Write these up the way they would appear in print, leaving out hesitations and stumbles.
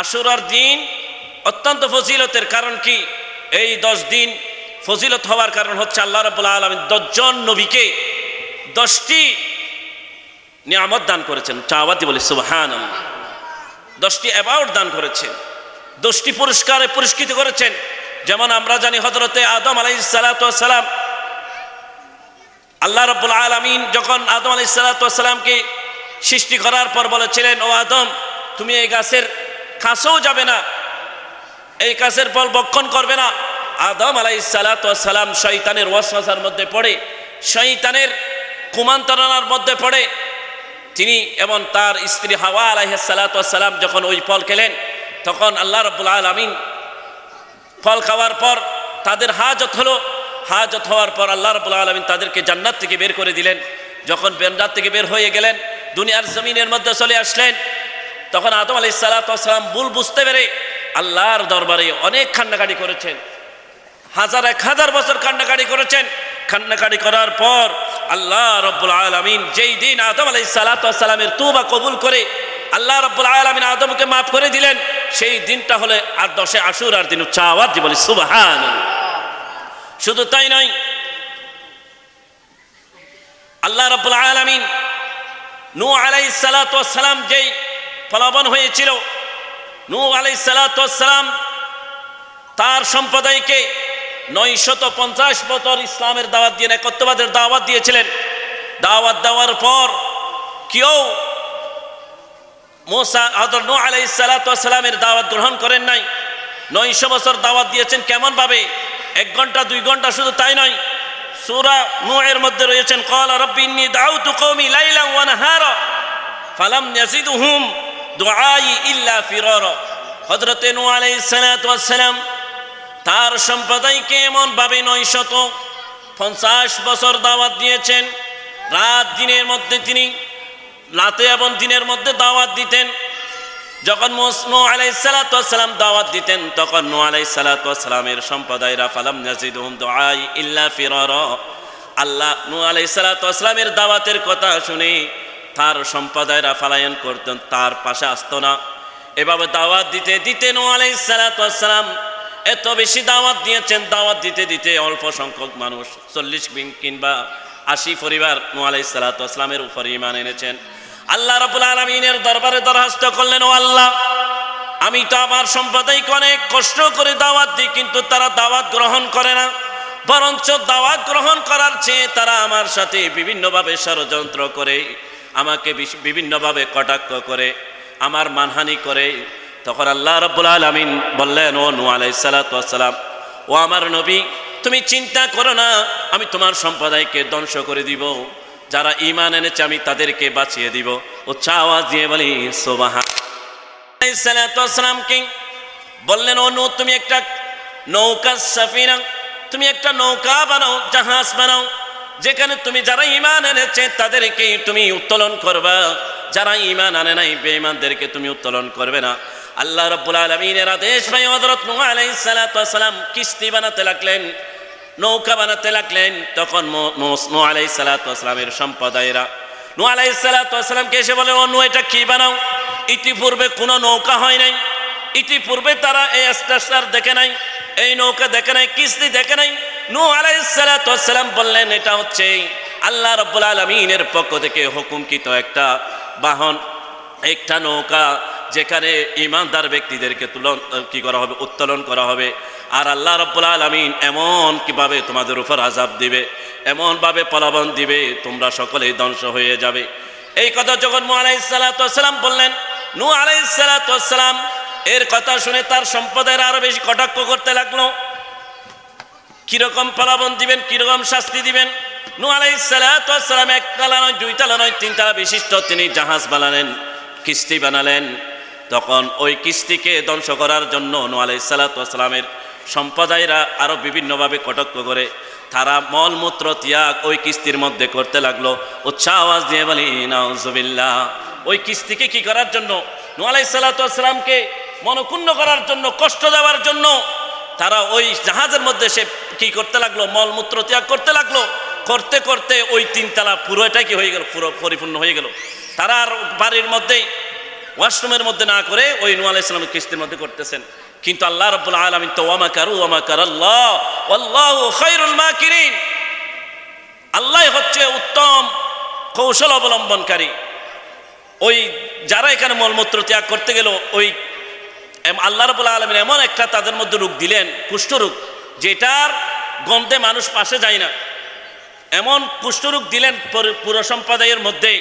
আশুরার দিন অত্যন্ত ফজিলতের কারণ কি? এই 10 দিন ফজিলত হওয়ার কারণ হচ্ছে আল্লাহ রাব্বুল আলামিন 10 জন নবীকে 10টি নিয়ামত দান করেছেন। চাওয়াতি বলি সুবহানাল্লাহ। 10টি অ্যাওয়ার্ড দান করেছেন, 10টি পুরস্কারে পুরস্কৃত করেছেন। যেমন আমরা জানি হযরতে আদম আলাইহিস সালাতু ওয়াস সালাম, আল্লাহ রাব্বুল আলামিন যখন আদম আলাইহিস সালাতু ওয়াস সালামকে সৃষ্টি করার পর বলেছিলেন, ও আদম, তুমি এই গাছের কাছেও যাবে না, এই গাছের ফল ভক্ষণ করবে না। আদম আলাইহিস সালাতু ওয়াস সালাম শয়তানের ওয়াসওয়াসার মধ্যে পড়ে, শয়তানের কুমন্ত্রণার মধ্যে পড়ে তিনি এবং তার স্ত্রী হাওয়া আলাইহিস সালাতু ওয়াস সালাম যখন ওই ফল খেলেন, তখন আল্লাহ রাব্বুল আলামিন ফল খাওয়ার পর তাদের হাজত হলো। হাজত হওয়ার পর আল্লাহ রাব্বুল আলামিন তাদেরকে জান্নাত থেকে বের করে দিলেন। যখন জান্নাত থেকে বের হয়ে গেলেন, দুনিয়ার জমিনের মধ্যে চলে আসলেন, তখন আদম আলাইহিস সালাতু ওয়াস সালাম ভুল বুঝতে পেরে আল্লাহর দরবারে অনেক কান্নাকাটি করেছেন, 1000 বছর কান্নাকাটি করেছেন। কান্নাকাটি করার পর আল্লাহ রাব্বুল আলামিন যেই দিন আদম আলাইহিস সালাতু ওয়াস সালামের তওবা কবুল করে আল্লাহ রাব্বুল আলামিন আদমকে মাফ করে দিলেন, সেই দিনটা হলো 10 আশুরার দিন। চাওয়াত দি বলি সুবহানাল্লাহ। শুধু তাই নয়, আল্লাহ রাব্বুল আলামিন নূহ আলাইহিস সালাতু ওয়াস সালাম যেই প্লাবন হয়েছিল, নূহ আলাইহিস সালাতু ওয়াস সালাম তার সম্প্রদায়কে 950 বছর ইসলামের দাওয়াত দিয়ে, একত্ববাদের দাওয়াত দিয়েছিলেন। দাওয়াত দেওয়ার পর কেউ হযরত নূহ আলাইহিস সালাতু ওয়াস সালামের দাওয়াত গ্রহণ করেন নাই। 900 বছর দাওয়াত দিয়েছেন। কেমন ভাবে? 1 ঘন্টা 2 ঘন্টা, শুধু তাই নয়, সূরা নূহের মধ্যে রয়েছেন, ক্বালা রাব্বি ইন্নী দাউতু কওমি লাইলান ওয়া নাহারা ফালাম ইয়াজিদহুম দুআই ইল্লা ফিরারা। হযরত নূহ আলাইহিস সালাতু ওয়াস সালাম তার সম্প্রদায়কে এমন ভাবে 950 বছর দাওয়াত দিয়েছেন। রাত দিনের মধ্যে তিনি রাতে এবং দিনের মধ্যে দাওয়াত দিতেন। যখন নূহ আলাইহিস সালাতু ওয়াস সালাম দাওয়াত দিতেন, তখন নূহ আলাইহিস সালাতু ওয়াস সালামের সম্প্রদায়রা ফালাম ইয়াজিদহুম দুআই ইল্লা ফিরারা, আল্লাহ নূহ আলাইহিস সালাতু ওয়াস সালামের দাওয়াতের কথা শুনে তার সম্প্রদায়রা পলায়ন করতেন, তার পাশে আসতো না। এভাবে দাওয়াত দিতে দিতে নূহ আলাইহিস সালাতু ওয়াস সালাম এত বেশি দাওয়াত দিয়েছেন, দাওয়াত দিতে দিতে অল্প সংখ্যক মানুষ 40 কিংবা 80 পরিবার নূহ আলাইহিস সালাতু ওয়াস সালামের উপর ঈমান এনেছেন। আল্লাহ রাব্বুল আলামিনের দরবারে দরখাস্ত করলেন, ও আল্লাহ, আমি তো আমার সম্প্রদায়কে অনেক কষ্ট করে দাওয়াত দিই, কিন্তু তারা দাওয়াত গ্রহণ করে না। বরঞ্চ দাওয়াত গ্রহণ করার চেয়ে তারা আমার সাথে বিভিন্নভাবে ষড়যন্ত্র করে, আমাকে বিভিন্নভাবে কটাক্ষ করে, আমার মানহানি করে। তখন আল্লাহ রাব্বুল আলামিন বললেন, ও নূহ আলাইহিস সালাতু ওয়াস সালাম, ও আমার নবী, তুমি চিন্তা করো না, আমি তোমার সম্প্রদায়কে ধ্বংস করে দিব। যারা ঈমান এনেছে আমি তাদেরকে বাঁচিয়ে দিব। উচ্চ আওয়াজ দিয়ে বলি সুবহানাল্লাহ। আলাইহিস সালাতু ওয়াস সালাম কি বললেন, ও নূহ, তুমি একটা নৌকা, সাফিনা, তুমি একটা নৌকা বানাও, জাহাজ বানাও, যেখানে তুমি যারা ঈমান এনেছে তাদেরকে তুমি উত্তোলন করবা, যারা ঈমান আনে নাই বেঈমানদেরকে তুমি উত্তোলন করবে না। আল্লাহ রাব্বুল আলামিনের আদেশ পাই হযরত নূহ আলাইহিস সালাতু ওয়াস সালাম কিস্তি বানাতে লাগলেন, নৌকা বানাতে লাগলেন। তখন নূহ আলাইহিস সালাতু ওয়াস সালামের সম্প্রদায়রা নূহ আলাইহিস সালাতু ওয়াস সালামকে এসে বলে, ও নূহ, এটা কি বানাও? ইতিপূর্বে কোনো নৌকা হয় নাই, ইতিপূর্বে তারা এই স্ট্রাকচার দেখে নাই, এই নৌকা দেখে নাই, কিস্তি দেখে নাই। নূহ আলাইহিস সালাতু ওয়াস সালাম বললেন, এটা হচ্ছে আল্লাহ রাব্বুল আলামিনের পক্ষ থেকে হুকুমকৃত একটা বাহন, একটা নৌকা, যেখানে ঈমানদার ব্যক্তিদেরকে কি করা হবে? উত্তোলন করা হবে। আর আল্লাহ রাব্বুল আলামিন এমন কিভাবে তোমাদের উপর আযাব দিবে, এমন ভাবে প্লাবন দিবে, তোমরা সকলেই ধ্বংস হয়ে যাবে। এই কথা যখন নূহ আলাইহিস সালাতু ওয়াস সালাম বললেন, নূহ আলাইহিস সালাতু ওয়াস সালাম এর কথা শুনে তার সম্প্রদায়ের আরো বেশি কটাক্ষ করতে লাগলো। কিরকম প্লাবন দিবেন, কিরকম শাস্তি দিবেন? নূহ আলাইহিস সালাতু ওয়াস সালাম 1 তলা নয়, 2 তলা নয়, 3 তলা বিশিষ্ট তিনি জাহাজ বানালেন, কিস্তি বানালেন। তখন ওই কিস্তিকে ধ্বংস করার জন্য নূহ আলাইহিস সালাতু ওয়াস সালামের সম্প্রদায়রা আরো বিভিন্নভাবে কটাক্ষ করে তারা মলমূত্র ত্যাগ ওই কিস্তির মধ্যে করতে লাগলো। উচ্চ আওয়াজ দিয়ে বলি নাউজুবিল্লাহ। ওই কিস্তিকে কি করার জন্য? নূহ আলাইহিস সালাতু ওয়াস সালামকে মনক্ষুণ্ণ করার জন্য, কষ্ট দেওয়ার জন্য তারা ওই জাহাজের মধ্যে সে কি করতে লাগলো? মলমূত্র ত্যাগ করতে লাগলো। করতে করতে ওই 3 তলা পুরোটা কি হয়ে গেল? পুরো পরিপূর্ণ হয়ে গেল। তারা আর বাড়ির মধ্যেই ওয়াশরুমের মধ্যে না করে ওই নূহ আলাইহিস সালামের কিস্তির মধ্যে করতেছেন। কিন্তু আল্লাহ রাব্বুল আলামিন তো ওয়া মাকারু ওয়া মাকারাল্লাহ ওয়াল্লাহু খায়রুল মাকিরিন, আল্লাহ হচ্ছে উত্তম কৌশল অবলম্বনকারী। ওই যারা এখানে মলমূত্র ত্যাগ করতে গেল, ওই আল্লাহ রাব্বুল আলামিন এমন একটা তাদের মধ্যে রোগ দিলেন, কুষ্ঠরোগ, যেটার গন্ধে মানুষ পাশে যায় না, এমন কুষ্ঠরোগ দিলেন পুরো সম্প্রদায়ের মধ্যে,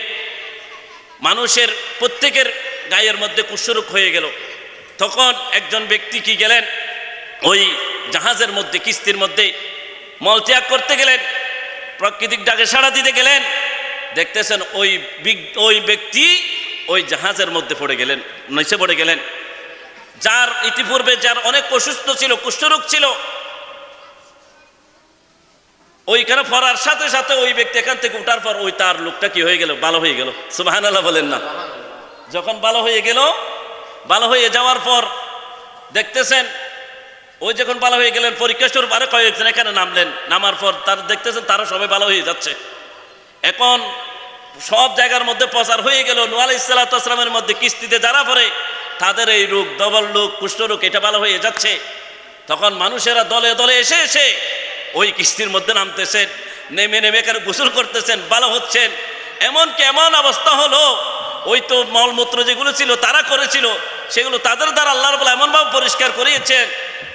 মানুষের প্রত্যেকের গায়ের মধ্যে কুষ্ঠরোগ হয়ে গেল। তখন একজন ব্যক্তি কি গেলেন ওই জাহাজের মধ্যে, কিস্তির মধ্যে মলত্যাগ করতে গেলেন, প্রাকৃতিক ডাকে সাড়া দিতে গেলেন, দেখতেছেন ওই ব্যক্তি ওই জাহাজের মধ্যে পড়ে গেলেন, নিচে পড়ে গেলেন। যার ইতিপূর্বে যার অনেক অসুস্থ ছিল, কুষ্ঠরোগ ছিল, ওইখানে পড়ার সাথে সাথে ওই ব্যক্তি এখান থেকে উঠার পর ওই তার লোকটা কি হয়ে গেল, ভালো হয়ে গেল। সুবহানাল্লাহ বলেন না? যখন ভালো হয়ে গেল, ভালো হয়ে যাওয়ার পর দেখতেছেন ওই যখন ভালো হয়ে গেলেন, পরীক্ষা শুরু আরে কয়েকজন এখানে নামলেন, নামার পর তার দেখতেছেন তারা সবাই ভালো হয়ে যাচ্ছে। এখন সব জায়গার মধ্যে প্রচার হয়ে গেল নূহ আলাইহিস সালাতু ওয়াস সালামের মধ্যে কিস্তিতে যারা পড়ে তাদের এই রোগ, ডবল রোগ, কুষ্ঠরোগ, এটা ভালো হয়ে যাচ্ছে। তখন মানুষেরা দলে দলে এসে এসে ওই কিস্তির মধ্যে নামতেছেন, নেমে নেমে এখানে গোসল করতেছেন, ভালো হচ্ছেন। এমনকি এমন অবস্থা হলো ওই তো মলমূত্র যেগুলো ছিল তারা করেছিল, সেগুলো তাদের দ্বারা আল্লাহর বলে এমনভাবে পরিষ্কার করিয়েছেন,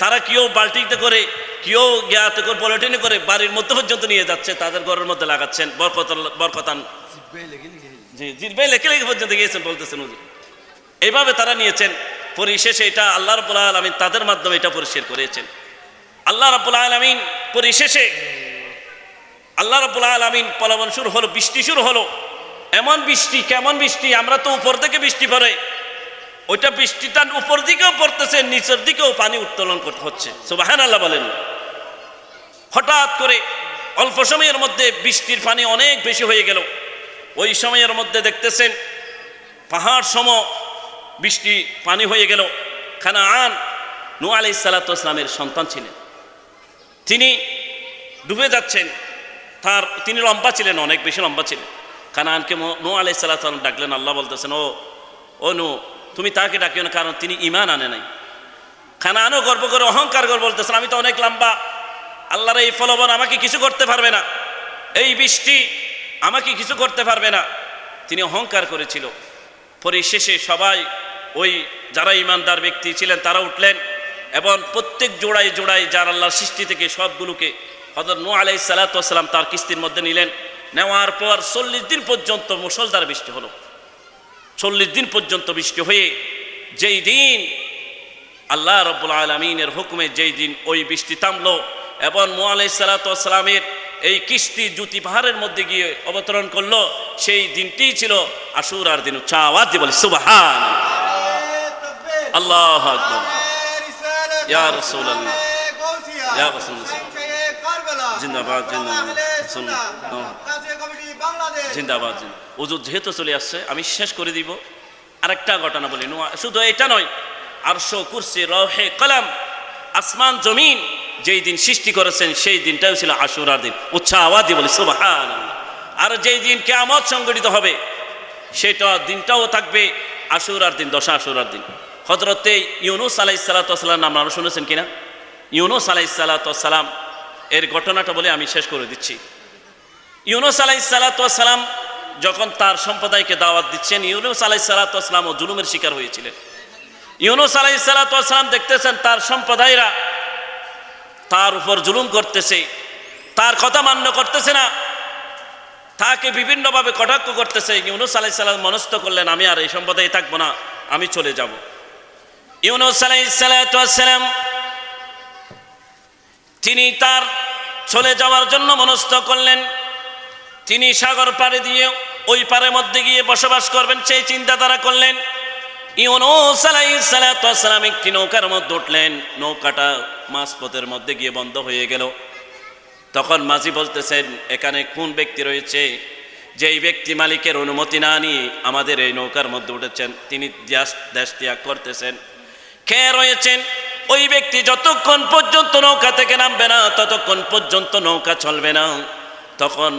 তারা কেউ বালতিতে করে, কেউ গ্যাতে করে, পলিথিনে করে বাড়ির মধ্যে পর্যন্ত নিয়ে যাচ্ছে, তাদের ঘরের মধ্যে লাগাচ্ছেন। বরকতান জি জিরবে লেখে লেখে পর্যন্ত গিয়েছেন বলতেছেন হুজুর। এইভাবে তারা নিয়েছেন। পরিশেষে এটা আল্লাহ রাব্বুল আলামিন তাদের মাধ্যমে এটা পরিষ্কার করেছেন। আল্লাহ রাব্বুল আলামিন পরিশেষে আল্লাহ রাব্বুল আলামিন প্রলোভন শুরু হলো, বৃষ্টি শুরু হলো। এমন বৃষ্টি, কেমন বৃষ্টি, আমরা তো উপর থেকে বৃষ্টি পড়ে, ওইটা বৃষ্টিটা উপর দিকেও পড়তেছে, নিচের দিকেও পানি উত্তোলন করতে হচ্ছে। সুবহানাল্লাহ বলেন। হঠাৎ করে অল্প সময়ের মধ্যে বৃষ্টির পানি অনেক বেশি হয়ে গেল। ওই সময়ের মধ্যে দেখতেছেন পাহাড় সম বৃষ্টি পানি হয়ে গেল। কানাআন নূহ আলাইহিস সালাতু ওয়াস সালামের সন্তান ছিলেন, তিনি ডুবে যাচ্ছেন। তিনি লম্বা ছিলেন, অনেক বেশি লম্বা ছিলেন। কানাআনকে নূহ আলাইহিস সালাতু ওয়াস সালাম ডাকলেন। আল্লাহ বলতেছেন, ও নূহ, তুমি তাকে ডাকিও না, কারণ তিনি ঈমান আনে নাই। কানাআনও গর্ব করে, অহংকার করে বলতেছেন, আমি তো অনেক লম্বা, আল্লাহর এই ফলবন আমাকে কিছু করতে পারবে না, এই বৃষ্টি আমাকে কিছু করতে পারবে না। তিনি অহংকার করেছিল। পরিশেষে সবাই ওই যারা ঈমানদার ব্যক্তি ছিলেন তারা উঠলেন এবং প্রত্যেক জোড়ায় জোড়ায় যার আল্লাহর সৃষ্টি থেকে সবগুলোকে হযরত নূহ আলাইহিস সালাতু ওয়াস সালাম তার কিস্তির মধ্যে নিলেন। নেওয়ার পর 40 দিন পর্যন্ত মুষলধার বৃষ্টি হলো। 40 দিন পর্যন্ত বৃষ্টি হয়ে যেই দিন আল্লাহ রাব্বুল আলামিনের হুকুমে যেই দিন ওই বৃষ্টি থামলো এবং নূহ আলাইহিস সালাতু ওয়াস সালামের এই কিস্তি জুতি পাহাড়ের মধ্যে গিয়ে অবতরণ করলো, সেই দিনটি ছিল আশুরার দিন। উচ্চ আওয়াজ দিয়ে বলি সুবহানাল্লাহ, আল্লাহু আকবার, ইয়া রাসূলুল্লাহ, ইয়া রাসূলুল্লাহ, জিন্দাবাদ, জিন্দাবাদ। হুজুর যেহেতু চলে আসছে আমি শেষ করে দিব। আরেকটা ঘটনা বলি, শুধু এটা নয়, আরশ, কুরসি, লৌহে কলম, আসমান জমিন যেই দিন সৃষ্টি করেছেন সেই দিনটাও ছিল আশুরার দিন। উচ্চ আওয়াজ দিয়ে বলি সুবহানাল্লাহ। আর যেই দিন কিয়ামত সংঘটিত হবে সেটা দিনটাও থাকবে আশুরার দিন, দশা আশুরার দিন। হযরতে ইউনূস আলাইহিস সালাতু ওয়াস সালাম নাম আপনারা শুনেছেন কিনা? ইউনূস আলাইহিস সালাতু ওয়াস সালাম এর ঘটনাটা বলে আমি শেষ করে দিচ্ছি। ইউনূস আলাইহিস সালাতু ওয়াস সালাম যখন তার সম্প্রদায়কে দাওয়াত দিচ্ছেন, ইউনূস আলাইহিস সালাতু ওয়াস সালাম ও জুলুমের শিকার হয়েছিলেন। ইউনূস আলাইহিস সালাতু ওয়াস সালাম দেখতেছেন তার সম্প্রদায়রা তার উপর জুলুম করতেছে, তার কথা মান্য করতেছে না, তাকে বিভিন্নভাবে কটাক্ষ করতেছে। ইউনূস আলাইহিস সালাম মনস্থ করলেন, আমি আর এই সম্প্রদায়ে থাকবো না, আমি চলে যাব। ইউনূস আলাইহিস সালাতু ওয়াস সালাম তিনি তার চলে যাওয়ার জন্য মনস্থ করলেন। তিনি সাগর পাড়ে দিয়ে ওই পাড়ের মধ্যে গিয়ে বসবাস করবেন সেই চিন্তাধারা করলেন। ইউনূস আলাইহিস সালাতু ওয়াস সালাম একটি নৌকার মধ্যে উঠলেন। নৌকাটা মাঝপথের মধ্যে গিয়ে বন্ধ হয়ে গেল। তখন মাঝি বলতেছেন, এখানে কোন ব্যক্তি রয়েছে যেই ব্যক্তি মালিকের অনুমতি না নিয়ে আমাদের এই নৌকার মধ্যে উঠেছেন, তিনি দেশ ত্যাগ করতেছেন। কে রয়েছেন? ওই ব্যক্তি যতক্ষণ পর্যন্ত নৌকা থেকে নামবে না ততক্ষণ পর্যন্ত নৌকা চলবে না। তখন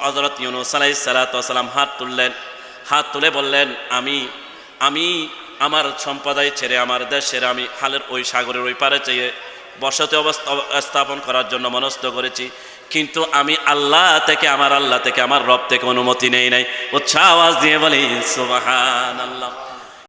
হযরত ইউনূস আলাইহিস সালাতু ওয়াস সালাম হাত তুললেন, হাত তুলে বললেন, আমি আমি আমার সম্প্রদায় ছেড়ে আমার দেশ ছেড়ে আমি হালের ওই সাগরের ওই পারে চেয়ে বসতি অবস্থা স্থাপন করার জন্য মনস্থ করেছি, কিন্তু আমি আল্লাহ থেকে আমার রব থেকে অনুমতি নেই নাই। উচ্চ আওয়াজ দিয়ে বলি সুবহানাল্লাহ।